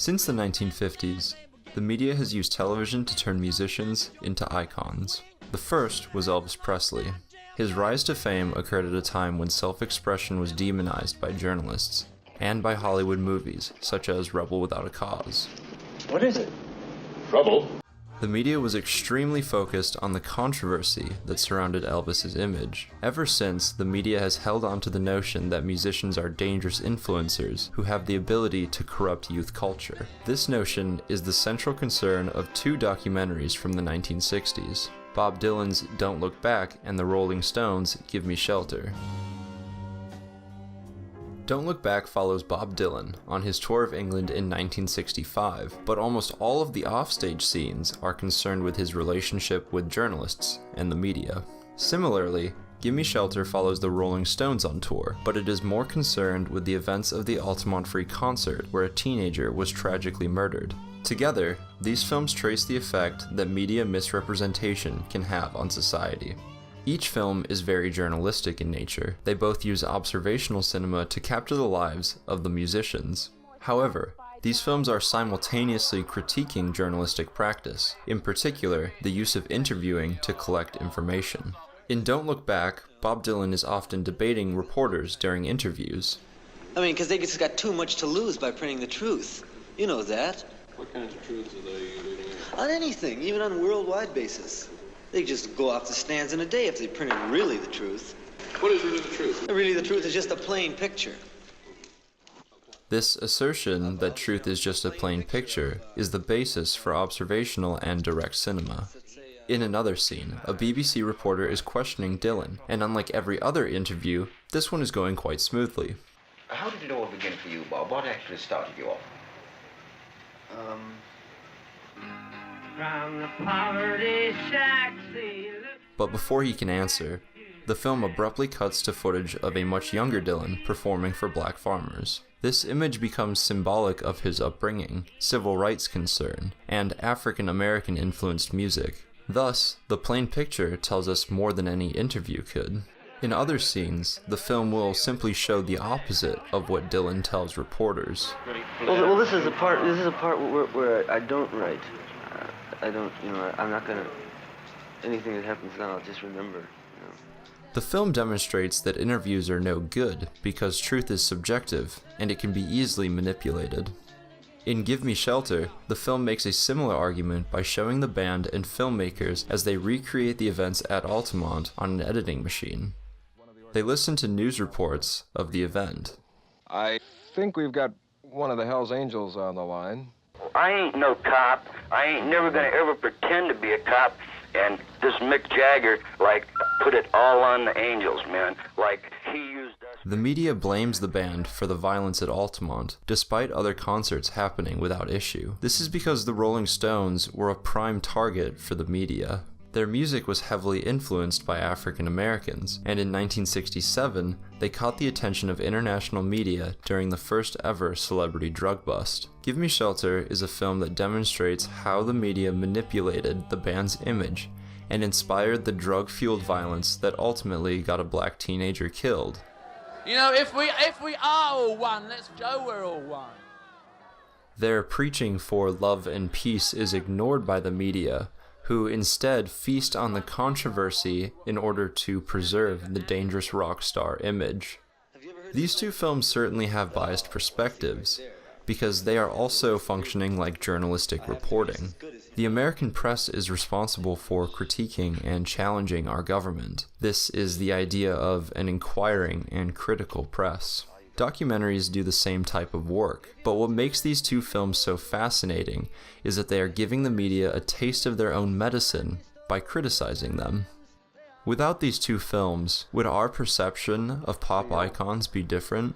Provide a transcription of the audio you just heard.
Since the 1950s, the media has used television to turn musicians into icons. The first was Elvis Presley. His rise to fame occurred at a time when self-expression was demonized by journalists, and by Hollywood movies, such as Rebel Without a Cause. What is it? Trouble? The media was extremely focused on the controversy that surrounded Elvis's image. Ever since, the media has held on to the notion that musicians are dangerous influencers who have the ability to corrupt youth culture. This notion is the central concern of two documentaries from the 1960s, Bob Dylan's Don't Look Back and the Rolling Stones' Give Me Shelter. Don't Look Back follows Bob Dylan on his tour of England in 1965, but almost all of the offstage scenes are concerned with his relationship with journalists and the media. Similarly, Gimme Shelter follows the Rolling Stones on tour, but it is more concerned with the events of the Altamont Free concert where a teenager was tragically murdered. Together, these films trace the effect that media misrepresentation can have on society. Each film is very journalistic in nature. They both use observational cinema to capture the lives of the musicians. However, these films are simultaneously critiquing journalistic practice, in particular, the use of interviewing to collect information. In Don't Look Back, Bob Dylan is often debating reporters during interviews. Because they just got too much to lose by printing the truth. You know that. What kinds of truths are they leading in? On anything, even on a worldwide basis. They just go off the stands in a day if they printed really the truth. What is really the truth? Really the truth is just a plain picture. This assertion that truth is just a plain picture is the basis for observational and direct cinema. In another scene, a BBC reporter is questioning Dylan, and unlike every other interview, this one is going quite smoothly. How did it all begin for you, Bob? What actually started you off? From the poverty shack, But before he can answer, the film abruptly cuts to footage of a much younger Dylan performing for black farmers. This image becomes symbolic of his upbringing, civil rights concern, and African-American influenced music. Thus, the plain picture tells us more than any interview could. In other scenes, the film will simply show the opposite of what Dylan tells reporters. Well, this is a part where I don't write. I'm not gonna, anything that happens now, I'll just remember. The film demonstrates that interviews are no good because truth is subjective and it can be easily manipulated. In Give Me Shelter, the film makes a similar argument by showing the band and filmmakers as they recreate the events at Altamont on an editing machine. They listen to news reports of the event. I think we've got one of the Hells Angels on the line. I ain't no cop. I ain't never gonna ever pretend to be a cop. And this Mick Jagger, put it all on the Angels, man. He used us. The media blames the band for the violence at Altamont, despite other concerts happening without issue. This is because the Rolling Stones were a prime target for the media. Their music was heavily influenced by African Americans, and in 1967, they caught the attention of international media during the first ever celebrity drug bust. Give Me Shelter is a film that demonstrates how the media manipulated the band's image and inspired the drug-fueled violence that ultimately got a black teenager killed. If we are all one, let's go, we're all one. Their preaching for love and peace is ignored by the media, who instead feast on the controversy in order to preserve the dangerous rock star image. These two films certainly have biased perspectives, because they are also functioning like journalistic reporting. The American press is responsible for critiquing and challenging our government. This is the idea of an inquiring and critical press. Documentaries do the same type of work, but what makes these two films so fascinating is that they are giving the media a taste of their own medicine by criticizing them. Without these two films, would our perception of pop icons be different?